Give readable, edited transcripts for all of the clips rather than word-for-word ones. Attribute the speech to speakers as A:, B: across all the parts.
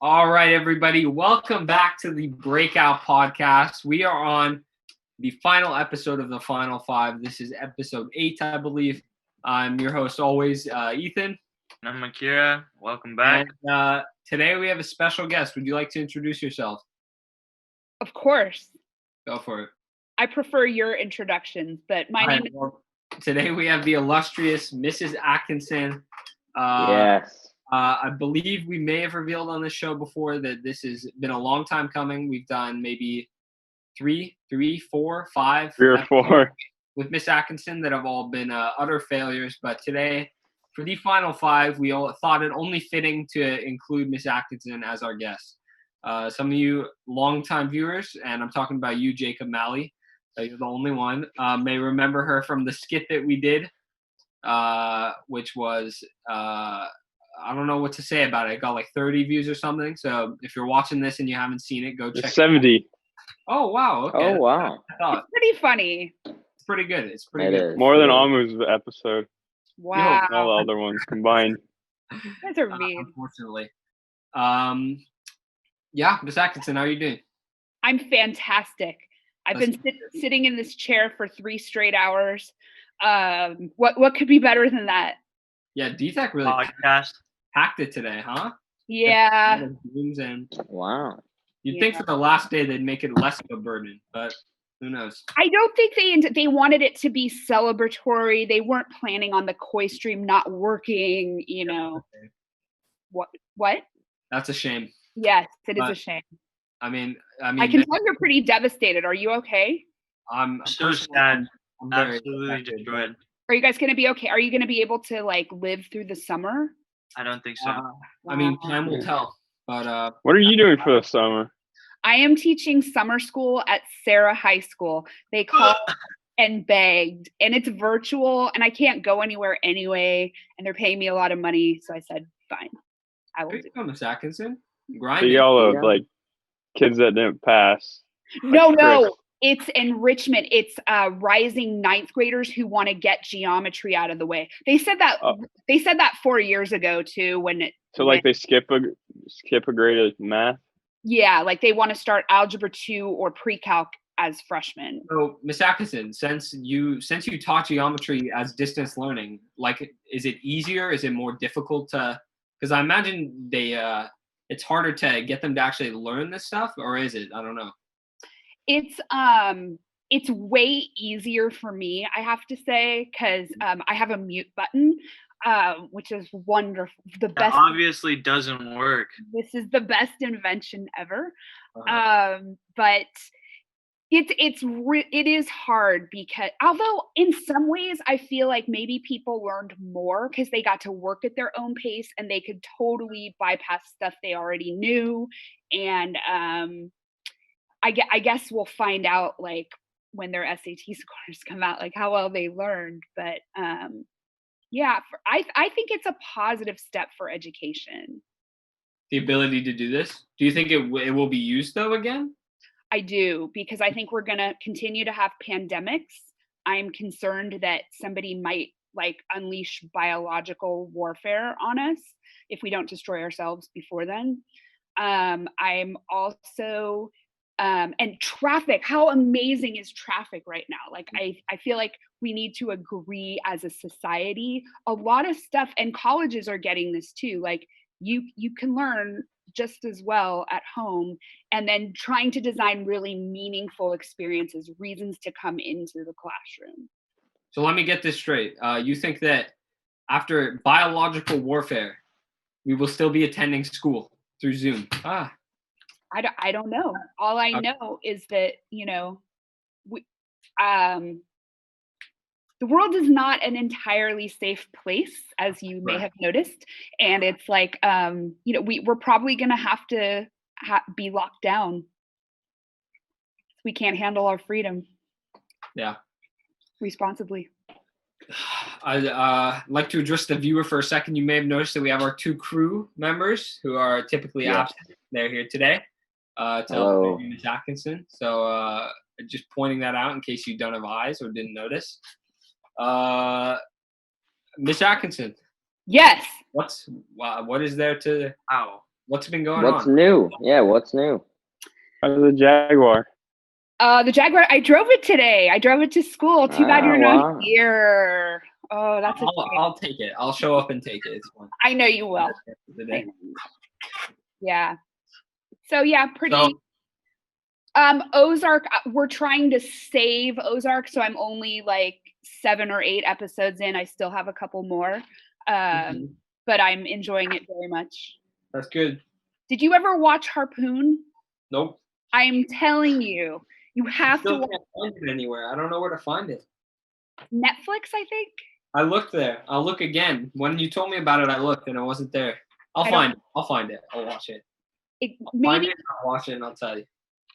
A: All right, everybody. Welcome back to the Breakout Podcast. We are on the final episode of the Final Five. This is episode 8, I believe. I'm your host always, Ethan.
B: And I'm Akira. Welcome back.
A: And today we have a special guest. Would you like to introduce yourself?
C: Of course.
A: Go for it.
C: I prefer your introductions, but my name is...
A: Today we have the illustrious Mrs. Atkinson.
D: Yes.
A: I believe we may have revealed on this show before that this has been a long time coming. We've done maybe three, four, five.
D: 3 or 4.
A: With Miss Atkinson that have all been utter failures. But today, for the final 5, we all thought it only fitting to include Miss Atkinson as our guest. Some of you longtime viewers, and I'm talking about you, Jacob Malley, you're the only one, may remember her from the skit that we did, which was... I don't know what to say about it. It got like 30 views or something. So if you're watching this and you haven't seen it, go check
D: it's 70.
A: it out. Oh, wow. Okay.
D: Oh, wow.
C: It's pretty funny.
A: It's pretty good. It's pretty good.
D: Is.
E: More than Amu's episode.
C: Wow.
E: All the other ones combined.
C: Those are mean.
A: Unfortunately. Yeah, Miss Atkinson, how are you doing?
C: I'm fantastic. I've been sitting in this chair for 3 straight hours. What could be better than that?
A: Yeah, DTech really packed it today, huh?
C: Yeah.
D: Wow.
A: You'd think for the last day they'd make it less of a burden, but who knows?
C: I don't think they wanted it to be celebratory. They weren't planning on the koi stream not working, you know. What?
A: That's a shame.
C: Yes, it is a shame.
A: I mean,
C: I can tell you're pretty devastated. Are you okay?
A: I'm
B: so sad.
A: I'm
B: Absolutely destroyed.
C: Are you guys going to be okay? Are you going to be able to live through the summer?
B: I don't think so.
A: I mean, time will tell. But
E: what are you doing for the summer?
C: I am teaching summer school at Sarah High School. They called and begged, and it's virtual, and I can't go anywhere anyway, and they're paying me a lot of money, so I said, fine, I will do it.
A: Miss Atkinson?
E: So y'all are like kids that didn't pass.
C: No. It's enrichment. It's rising 9th graders who want to get geometry out of the way. They said that 4 years ago too.
E: They skip a grade of math.
C: Yeah, like they want to start algebra 2 or pre-calc as freshmen.
A: So, Miss Atkinson, since you taught geometry as distance learning, is it easier? Is it more difficult to? Because I imagine it's harder to get them to actually learn this stuff, or is it? I don't know.
C: It's way easier for me, I have to say, because I have a mute button, which is wonderful. That
B: obviously doesn't work.
C: This is the best invention ever. But it is hard because although in some ways I feel like maybe people learned more because they got to work at their own pace and they could totally bypass stuff they already knew. And I guess we'll find out when their SAT scores come out, how well they learned. But yeah, I think it's a positive step for education.
A: The ability to do this. Do you think it will be used though again?
C: I do, because I think we're gonna continue to have pandemics. I'm concerned that somebody might unleash biological warfare on us if we don't destroy ourselves before then. I'm also and traffic, how amazing is traffic right now? I feel like we need to agree as a society. A lot of stuff, and colleges are getting this too. You can learn just as well at home, and then trying to design really meaningful experiences, reasons to come into the classroom.
A: So let me get this straight. You think that after biological warfare, we will still be attending school through Zoom?
C: I don't know. All I know is that, the world is not an entirely safe place, as you may have noticed. And it's we're probably going to have to be locked down. We can't handle our freedom.
A: Yeah.
C: Responsibly.
A: I'd like to address the viewer for a second. You may have noticed that we have our 2 crew members who are typically absent. They're here today. To Miss Atkinson. So just pointing that out in case you don't have eyes or didn't notice. Miss Atkinson.
C: Yes.
A: What is there to?
B: Wow.
A: What's been going
D: What's
A: on?
D: new? Yeah, what's new?
E: How's the Jaguar?
C: The Jaguar, I drove it today. I drove it to school. Too bad you're
D: wow.
C: not here. Oh, that's a shame.
A: I'll take it. I'll show up and take it. It's fine.
C: I know you will.
A: Today.
C: Yeah. So yeah, pretty.
A: So-
C: Ozark, we're trying to save Ozark, so I'm only like 7 or 8 episodes in. I still have a couple more, but I'm enjoying it very much.
A: That's good.
C: Did you ever watch Harpoon?
A: Nope.
C: I'm telling you, you have to
A: Still
C: watch
A: can't find it anywhere. I don't know where to find it.
C: Netflix, I think.
A: I looked there. I'll look again. When you told me about it, I looked and it wasn't there. I'll find it. I'll watch it. Find it, I'll watch it, and I'll tell you.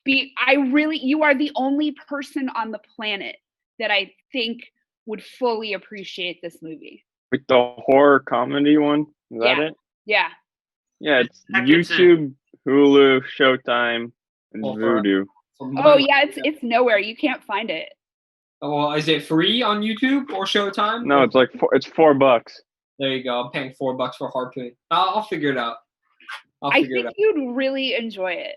C: You are the only person on the planet that I think would fully appreciate this movie.
E: Like the horror comedy one? Is that it?
C: Yeah.
E: Yeah, it's
B: Atkinson.
E: YouTube, Hulu, Showtime, and Vudu.
C: Oh yeah, it's nowhere. You can't find it.
A: Oh, well, is it free on YouTube or Showtime?
E: No, it's like it's $4.
A: There you go. I'm paying $4 for Harpoon. I'll figure it out.
C: I think you'd really enjoy it.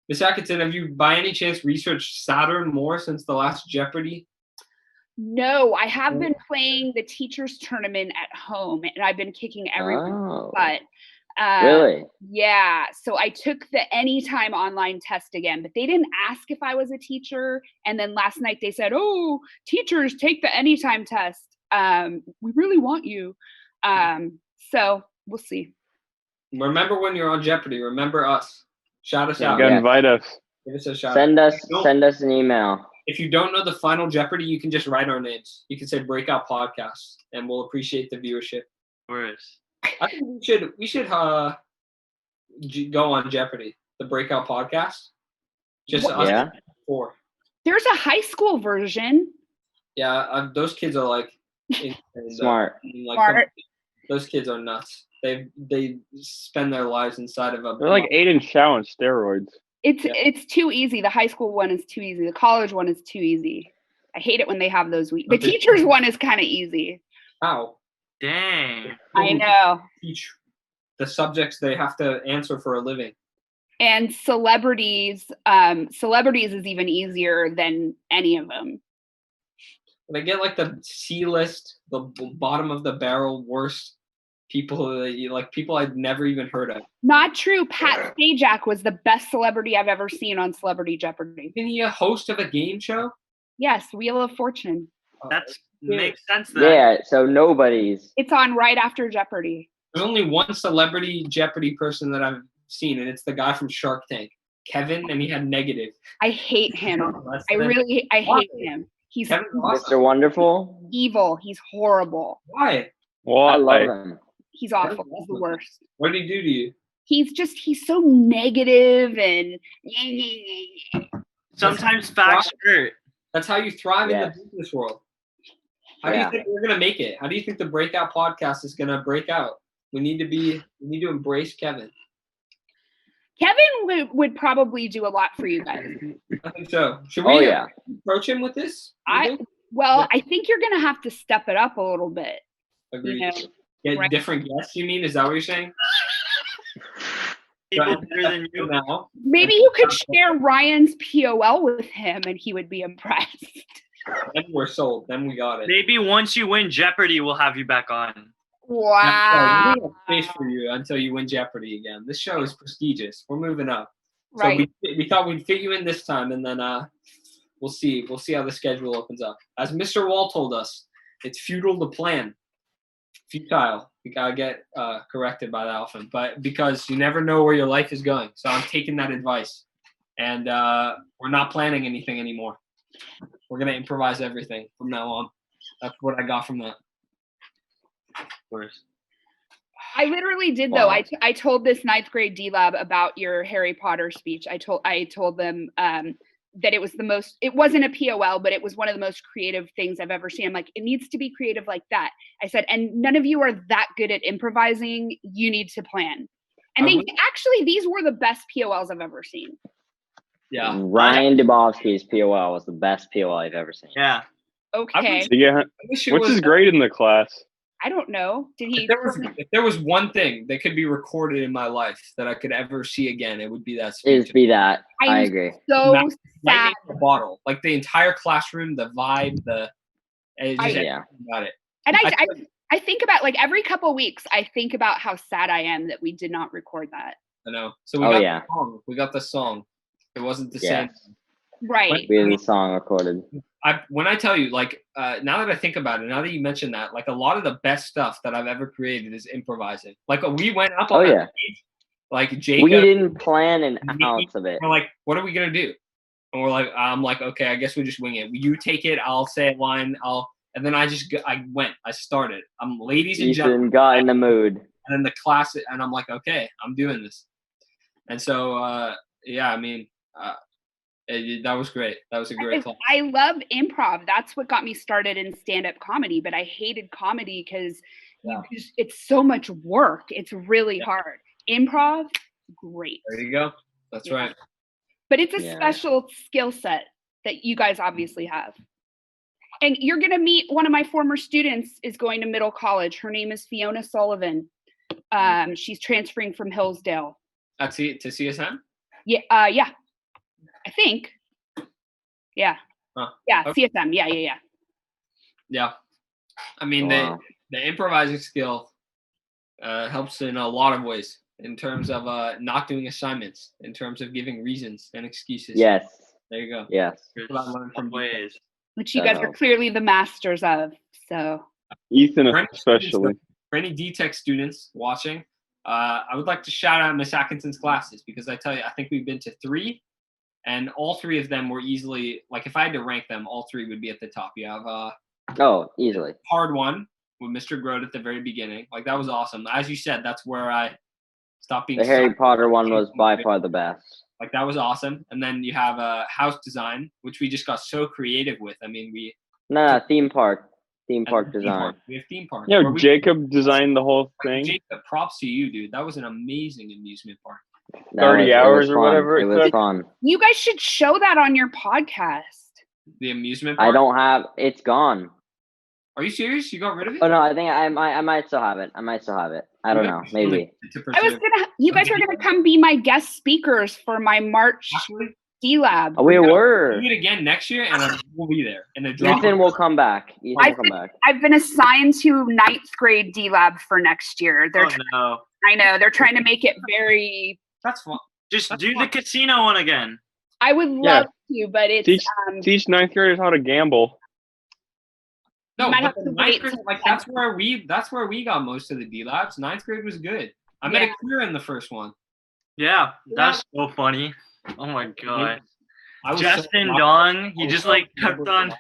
A: Miss Atkinson, have you by any chance researched Saturn more since the last Jeopardy?
C: No, I have been playing the teachers tournament at home, and I've been kicking everyone's butt.
D: Really?
C: Yeah. So I took the anytime online test again, but they didn't ask if I was a teacher. And then last night they said, "Oh, teachers, take the anytime test. We really want you." So we'll see.
A: Remember when you're on Jeopardy. Remember us. Shout us
E: You
A: out.
E: gotta invite us.
A: Give us a shout.
D: Send us an email.
A: If you don't know the final Jeopardy, you can just write our names. You can say Breakout Podcast, and we'll appreciate the viewership.
B: Worse.
A: I think we should go on Jeopardy, the Breakout Podcast. Just us.
D: Yeah.
A: 4.
C: There's a high school version.
A: Yeah, those kids are like insane,
D: Smart.
C: Smart.
A: Those kids are nuts. They spend their lives inside of a.
E: They're like Aiden Chow on steroids.
C: It's too easy. The high school one is too easy. The college one is too easy. I hate it when they have those weeks. The teachers one is kind of easy.
A: How?
B: Dang.
C: I know.
A: Teach the subjects they have to answer for a living.
C: And celebrities is even easier than any of them.
A: They get like the C-list, the bottom of the barrel, worst people people I'd never even heard of.
C: Not true. Pat Sajak was the best celebrity I've ever seen on Celebrity Jeopardy.
A: Isn't he a host of a game show?
C: Yes, Wheel of Fortune.
B: That makes sense then.
D: Yeah, so nobody's.
C: It's on right after Jeopardy.
A: There's only one Celebrity Jeopardy person that I've seen, and it's the guy from Shark Tank, Kevin, and he had negative.
C: I hate him. I hate him. He's
D: Mr. Wonderful.
C: Evil. He's horrible.
A: Why?
E: Why?
D: I love him.
C: He's awful. He's the worst.
A: What did he do to you?
C: He's so negative and
B: Sometimes facts hurt.
A: That's how you thrive in the business world. How do you think we're gonna make it? How do you think the Breakout Podcast is gonna break out? We need to embrace Kevin.
C: Kevin would probably do a lot for you guys.
A: I think so. Should we
D: yeah.
A: approach him with this?
C: I think you're gonna have to step it up a little bit.
A: Agreed.
C: You know,
A: Get different guests, you mean? Is that what you're saying?
B: People better than you.
A: Now?
C: Maybe you could share Ryan's POL with him and he would be impressed.
A: Then we're sold. Then we got it.
B: Maybe once you win Jeopardy, we'll have you back on.
C: Wow.
A: We don't have space for you until you win Jeopardy again. This show is prestigious. We're moving up.
C: Right.
A: So we thought we'd fit you in this time, and then we'll see. We'll see how the schedule opens up. As Mr. Wall told us, it's futile to plan. Futile. We gotta get corrected by that often, but because you never know where your life is going. So I'm taking that advice, and we're not planning anything anymore. We're gonna improvise everything from now on. That's what I got from that.
B: Of course.
C: I literally did though. I told this 9th grade D-Lab about your Harry Potter speech. I told them that it wasn't a POL, but it was one of the most creative things I've ever seen. I'm like, it needs to be creative like that. I said, and none of you are that good at improvising. You need to plan. And these were the best POLs I've ever seen.
A: Yeah.
D: Ryan Dubovsky's POL was the best POL I've ever seen.
B: Yeah.
C: Okay.
E: Yeah. What's his grade in the class?
C: I don't know. Did he?
A: If there was one thing that could be recorded in my life that I could ever see again, it would be that
D: It
A: speech.
D: would be that. I
C: I'm
D: agree.
C: so
A: Lightning
C: sad.
A: in a bottle, like the entire classroom, the vibe, everything about it.
C: And I think about, like, every couple weeks, I think about how sad I am that we did not record that.
A: I know. So we got the song. We got the song. It wasn't the same.
C: Right.
D: We have the song recorded.
A: When I tell you, like, now that I think about it, now that you mentioned that, like, a lot of the best stuff that I've ever created is improvising. Like, we went up on that stage, like, Jacob.
D: We didn't plan an ounce of it.
A: We're like, what are we going to do? And we're like, I'm like, okay, I guess we just wing it. You take it, I'll say a line, and then I started. I'm ladies and gentlemen.
D: Ethan got in the mood.
A: And then the class, and I'm like, okay, I'm doing this. And so, I mean, that was great. That was a great class.
C: I love improv. That's what got me started in stand-up comedy, but I hated comedy because it's so much work. It's really hard. Improv, great.
A: There you go. That's right.
C: But it's a special skill set that you guys obviously have. And you're going to meet one of my former students is going to middle college. Her name is Fiona Sullivan. She's transferring from Hillsdale.
A: To CSM?
C: Yeah. I think. Yeah.
A: Huh.
C: Yeah.
A: Okay.
C: CSM. Yeah.
A: Yeah. I mean, the improvising skill helps in a lot of ways in terms of not doing assignments, in terms of giving reasons and excuses.
D: Yes.
A: There you go.
D: Yes.
A: From
B: ways.
C: Which you guys are clearly the masters of. So.
E: Ethan especially.
A: For any D-Tech students watching, I would like to shout out Miss Atkinson's classes because I tell you, I think we've been to 3. And all 3 of them were easily, like, if I had to rank them, all 3 would be at the top. You have
D: easily.
A: Hard One with Mr. Grote at the very beginning. Like, that was awesome. As you said, that's where I stopped being.
D: The Harry Potter one was by far the best.
A: Like, that was awesome. And then you have House Design, which we just got so creative with. I mean,
D: theme park. Theme park design.
A: We have theme park.
E: Yeah, Jacob designed the whole thing.
A: Jacob, props to you, dude. That was an amazing amusement park.
E: 30 hours or whatever.
D: It was fun.
C: You guys should show that on your podcast.
A: The amusement park?
D: I don't have. It's gone.
A: Are you serious? You got rid of it?
D: Oh no, I think I might still have it. I don't know. Maybe.
C: You guys were gonna come be my guest speakers for my March D Lab.
D: Oh, we were.
A: Do it again next year, and we'll be there.
D: Ethan will come back.
C: I've been assigned to 9th grade D Lab for next year. I know they're trying to make it very.
A: That's fun.
B: Just do the casino one again.
C: I would love to, but it's
E: teach 9th graders how to gamble.
A: No, but ninth grade, like that's where we got most of the D Labs. 9th grade was good. I met Akira in the first one.
B: Yeah, that's so funny. Oh my god. Justin Dong, he just like kept on.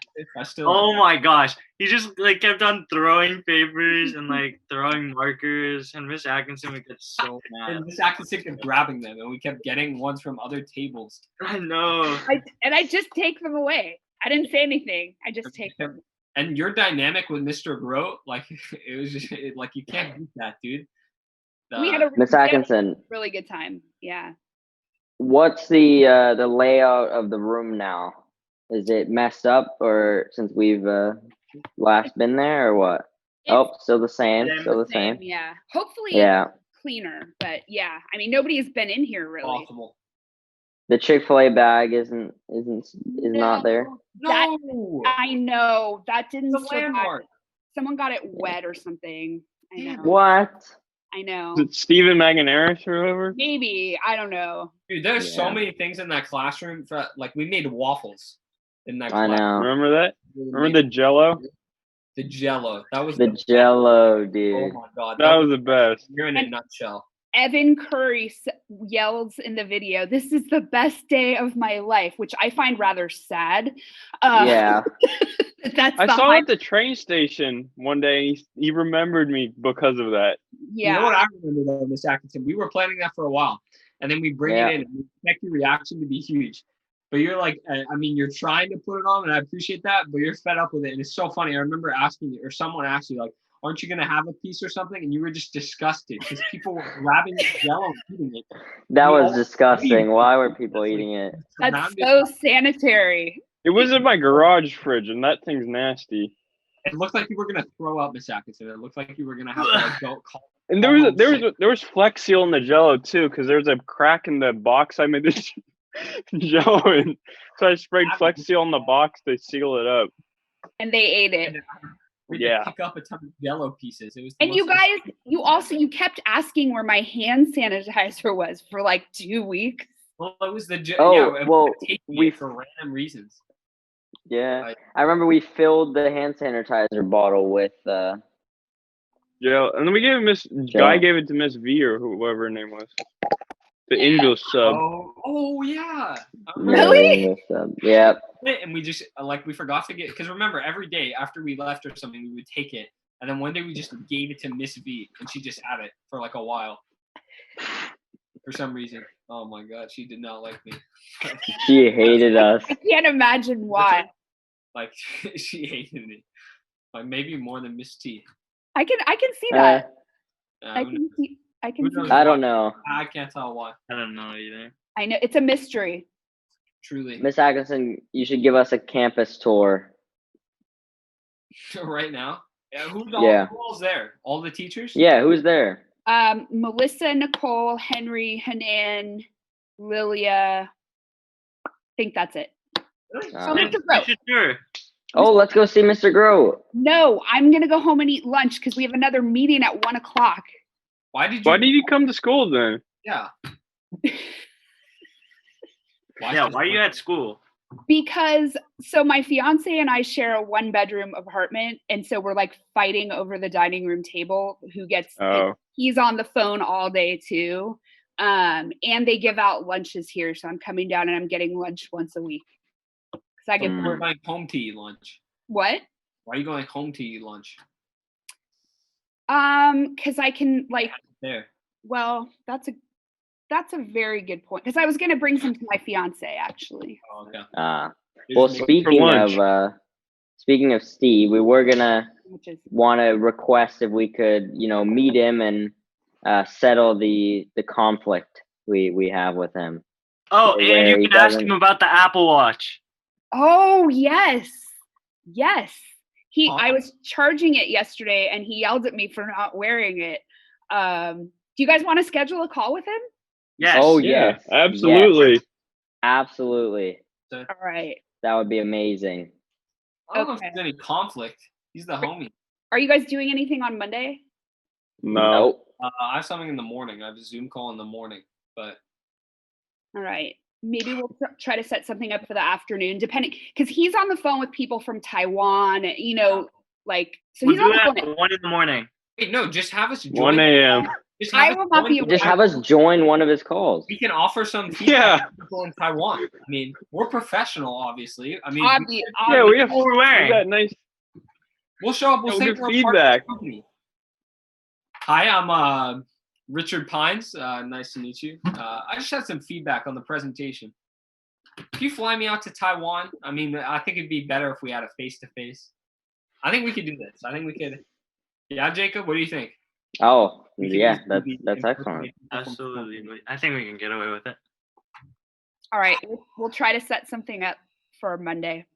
B: Oh my gosh, he just like kept on throwing papers and like throwing markers, and Miss Atkinson would get so mad.
A: And Miss Atkinson kept grabbing them, and we kept getting ones from other tables.
B: I know.
C: I just take them away. I didn't say anything. I just take them.
A: And your dynamic with Mr. Grote, like it was just like you can't beat that, dude.
C: We had a
D: Miss Atkinson.
C: Really good time. Yeah.
D: What's the layout of the room now? Is it messed up, or since we've last been there, or what? Still the same. Still the same.
C: Yeah. Hopefully.
D: Yeah.
C: Cleaner, but yeah. I mean, nobody has been in here really.
A: Possible.
D: The Chick-fil-A bag is not there.
A: No.
C: I know that didn't.
A: The landmark.
C: Someone got it wet or something. I know.
D: What?
C: I know.
E: Is it Stephen Maganaris or whoever?
C: Maybe. I don't know.
A: Dude, there's so many things in that classroom. Like we made waffles in that class.
D: I know.
E: Remember that? Remember the Jello?
A: The Jello. That was
D: the Jello, dude.
A: Oh my god.
E: That was the best.
A: You're in a nutshell.
C: Evan Curry yells in the video, "This is the best day of my life," which I find rather sad.
D: Yeah.
E: I saw him at the train station one day, and he remembered me because of that.
C: Yeah.
A: You know what I remember though, Miss Atkinson? We were planning that for a while, and then we bring it in, and we expect your reaction to be huge. But you're like, I mean, you're trying to put it on, and I appreciate that, but you're fed up with it, and it's so funny. I remember asking you, or someone asked you, like, aren't you going to have a piece or something? And you were just disgusted because people were grabbing Jello and eating it.
D: That was disgusting. Why were people eating it?
C: That's so sanitary.
E: It was in my garage fridge, and that thing's nasty.
A: It looked like you were gonna throw up, Miss Atkinson. It looked like you were gonna have to like go call.
E: And there was Flex Seal in the Jello too, because there's a crack in the box I made this Jello in. So I sprayed Flex Seal in the box to seal it up.
C: And they ate it.
A: We did pick up a ton of Jello pieces. It was.
C: And you guys, you kept asking where my hand sanitizer was for like 2 weeks.
A: Well, it was the.
D: We
A: for random reasons.
D: Yeah, I remember we filled the hand sanitizer bottle with
E: and then we gave Guy gave it to Miss V or whoever her name was. The English sub.
A: Oh yeah.
C: Really?
D: Yeah.
A: And we just we forgot to get, because remember, every day after we left or something, we would take it, and then one day we just gave it to Miss V, and she just had it for like a while. For some reason. Oh my God, she did not like me.
D: She hated us.
C: I can't imagine why.
A: Like she hated me. Like maybe more than Miss T.
C: I can see that. I can see.
D: I don't know.
A: I can't tell why.
B: I don't know either.
C: I know it's a mystery.
A: Truly.
D: Miss Atkinson, you should give us a campus tour.
A: Right now? Yeah, who's all there? All the teachers?
D: Yeah, who's there?
C: Melissa, Nicole, Henry, Hanan, Lilia. I think that's it. Mr. Grote.
D: Oh, let's go see Mr. Grote.
C: No, I'm gonna go home and eat lunch because we have another meeting at 1:00.
A: Why did
E: you come to school then?
A: Yeah.
B: Why are you at school?
C: Because my fiance and I share a 1-bedroom apartment, and so we're like fighting over the dining room table who gets he's on the phone all day too. And they give out lunches here, so I'm coming down and I'm getting lunch once a week. Cuz I get
A: bored. Going home to eat lunch.
C: What?
A: Why are you going home to eat lunch?
C: Cuz I can
A: there.
C: Well, that's a very good point. Because I was going to bring some to my fiance, actually.
A: Oh, okay.
D: Well, speaking of Steve, we were gonna want to request if we could, meet him and settle the conflict we have with him.
B: Oh, and you can ask him about the Apple Watch.
C: Oh yes. I was charging it yesterday, and he yelled at me for not wearing it. Do you guys want to schedule a call with him?
B: Yes.
D: Oh, yes.
E: Absolutely.
D: Yes. Absolutely.
C: All right.
D: That would be amazing.
A: I don't know if there's any conflict. He's the homie.
C: Are you guys doing anything on Monday?
D: No.
A: I have something in the morning. I have a Zoom call in the morning, but.
C: All right. Maybe we'll try to set something up for the afternoon, depending, because he's on the phone with people from Taiwan, so he's on the phone
B: at 1 in the morning.
A: Wait, no, just have us join.
E: 1 a.m.
D: Just have us join one of his calls.
A: We can offer some people in Taiwan. I mean, we're professional, obviously. I mean,
E: we have that nice.
A: We'll show up. We'll say we're feedback. Hi, I'm Richard Pines. Nice to meet you. I just had some feedback on the presentation. Can you fly me out to Taiwan? I mean, I think it'd be better if we had a face-to-face. I think we could do this. I think we could. Yeah, Jacob, what do you think?
D: Oh, yeah, that's excellent.
B: Absolutely. I think we can get away with it.
C: All right. We'll try to set something up for Monday.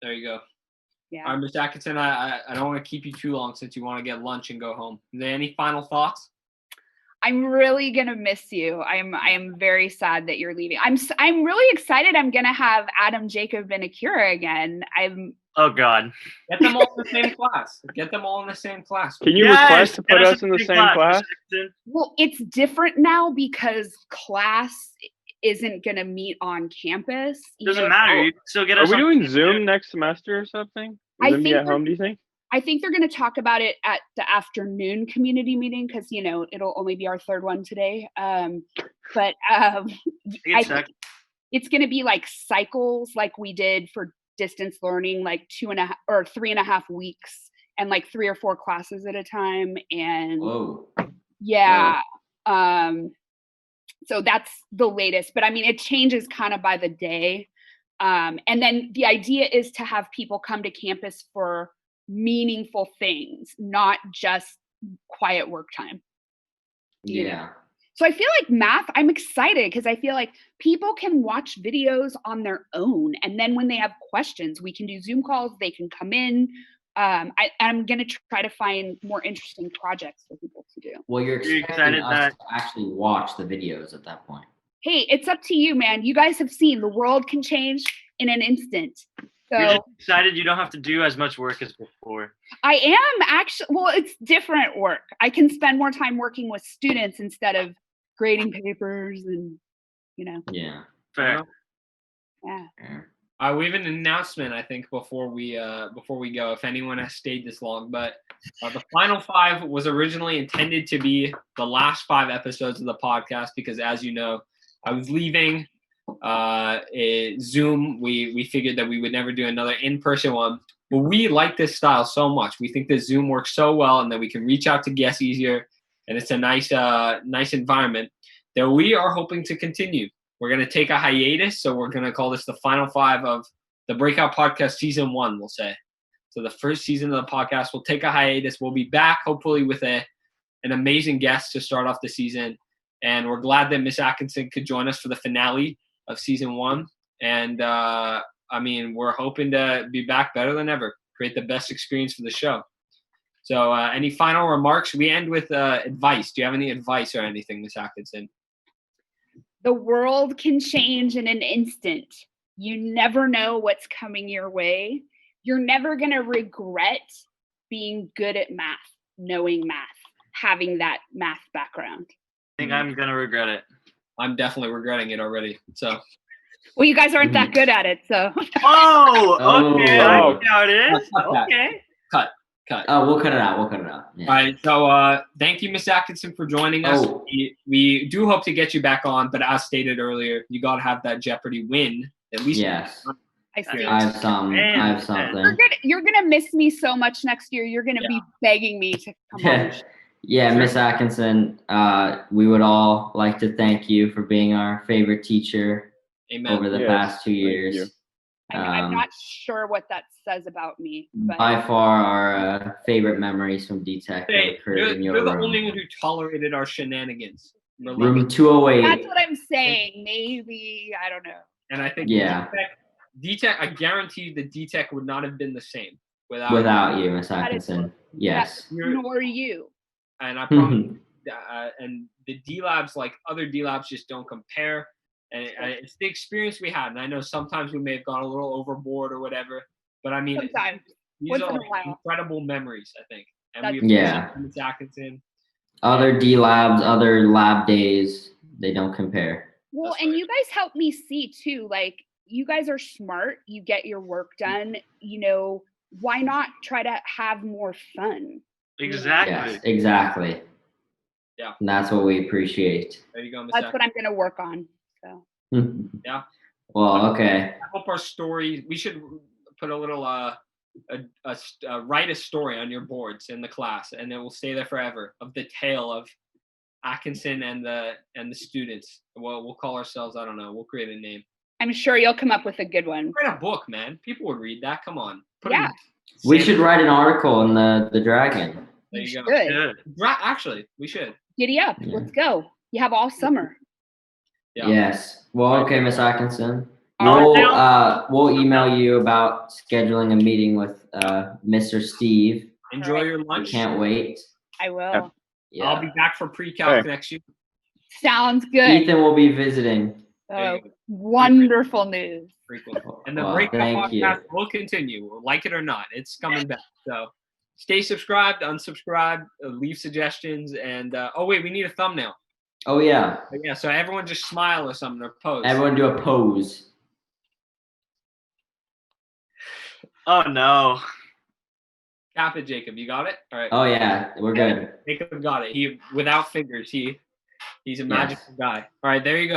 A: There you go.
C: Yeah.
A: All right, Ms. Atkinson, I don't want to keep you too long since you want to get lunch and go home. Are there any final thoughts?
C: I'm really gonna miss you. I am very sad that you're leaving. I'm really excited. I'm gonna have Adam, Jacob, and Akira again.
B: Oh God!
A: Get them all in the same class. Get them all in the same class.
E: Can you request to put us in the same class?
C: Well, it's different now because class isn't gonna meet on campus.
B: Doesn't matter. You still get us.
E: Are we doing Zoom next semester or something? Is it at home? Do you think?
C: I think they're going to talk about it at the afternoon community meeting because, it'll only be our third one today. But I think it's going to be like cycles like we did for distance learning, like 2.5 or 3.5 weeks and like 3 or 4 classes at a time. And yeah. So that's the latest. But I mean, it changes kind of by the day. And then the idea is to have people come to campus for meaningful things, not just quiet work time.
D: Yeah.
C: So I feel like math, I'm excited because I feel like people can watch videos on their own. And then when they have questions, we can do Zoom calls. They can come in. I'm going to try to find more interesting projects for people to do.
F: Well, you're
B: You
F: expecting
B: excited
F: us
B: that-
F: to actually watch the videos at that point.
C: Hey, it's up to you, man. You guys have seen the world can change in an instant.
B: You're
C: So
B: just excited you don't have to do as much work as before.
C: I am actually, well, it's different work. I can spend more time working with students instead of grading papers and,
F: Yeah.
B: Fair.
C: yeah.
A: We have an announcement, I think, before we go, if anyone has stayed this long. But the final 5 was originally intended to be the last 5 episodes of the podcast because, as you know, I was leaving Zoom. We figured that we would never do another in-person one. But we like this style so much. We think that Zoom works so well and that we can reach out to guests easier. And it's a nice environment that we are hoping to continue. We're going to take a hiatus, so we're going to call this the final 5 of the Breakout Podcast Season 1, we'll say. So the first season of the podcast, we'll take a hiatus. We'll be back, hopefully, with an amazing guest to start off the season. And we're glad that Miss Atkinson could join us for the finale of Season 1. And, we're hoping to be back better than ever, create the best experience for the show. So any final remarks? We end with advice. Do you have any advice or anything, Miss Atkinson?
C: The world can change in an instant. You never know what's coming your way. You're never going to regret being good at math, knowing math, having that math background.
B: I think I'm going to regret it.
A: I'm definitely regretting it already. So.
C: Well, you guys aren't that good at it, so.
B: Oh, okay.
E: Oh.
B: I doubt it. Okay.
A: Cut.
F: Oh, we'll cut it out. Yeah.
A: All right. So thank you, Miss Atkinson, for joining us.
F: Oh.
A: We do hope to get you back on, but as stated earlier, you got to have that Jeopardy win at least.
F: Yes.
C: I see.
F: I have something.
C: You're gonna miss me so much next year. You're gonna be begging me to come on.
F: Yeah, Miss Atkinson, we would all like to thank you for being our favorite teacher over the past 2 years.
C: I'm not sure what that says about me. But.
F: By far, our favorite memories from D-Tech occurred in your
A: you're the
F: room.
A: only one who tolerated our shenanigans.
F: Room 208.
C: That's what I'm saying. Maybe, I don't know.
A: And I think D-Tech, I guarantee that D-Tech would not have been the same without
F: you, Miss Atkinson. Yes.
C: Nor you.
A: And I promise, and the D-Labs, like other D-Labs, just don't compare. And it's the experience we had. And I know sometimes we may have gone a little overboard or whatever, but I mean, these are incredible memories, I think. And we appreciate Miss Atkinson.
F: Other D-Labs, other lab days, they don't compare.
C: Well, and you guys help me see too, like, you guys are smart. You get your work done. Why not try to have more fun?
B: Exactly.
F: Yes, exactly.
A: Yeah.
F: And that's what we appreciate.
A: There you go, Miss
C: That's what I'm going to work on. So.
A: Yeah.
F: Well, okay.
A: I hope our story, we should put a little, write a story on your boards in the class, and it will stay there forever, of the tale of Atkinson and the students. Well, we'll call ourselves, I don't know, we'll create a name.
C: I'm sure you'll come up with a good one.
A: Write a book, man. People would read that. Come on.
F: We should write an article in the Dragon.
A: There you go.
C: Good.
A: Actually, we should.
C: Giddy up.
F: Yeah.
C: Let's go. You have all summer.
A: Yeah.
F: Yes. Well, okay, Miss Atkinson.
C: All
F: We'll email you about scheduling a meeting with Mr. Steve.
A: Enjoy your lunch.
F: Can't wait.
C: I will.
F: Yeah.
A: I'll be back for pre-calc next year.
C: Sounds good.
F: Ethan will be visiting.
C: Oh, wonderful news.
A: Cool. And the Breakout Podcast will continue, like it or not. It's coming back. So stay subscribed, unsubscribe, leave suggestions, and we need a thumbnail.
F: Oh yeah.
A: Yeah, so everyone just smile or something or pose.
F: Everyone do a pose.
B: Oh no.
A: Cap it, Jacob. You got it? All right.
F: Oh yeah, we're good.
A: Jacob got it. He without fingers. He's a magical guy. All right, there you go.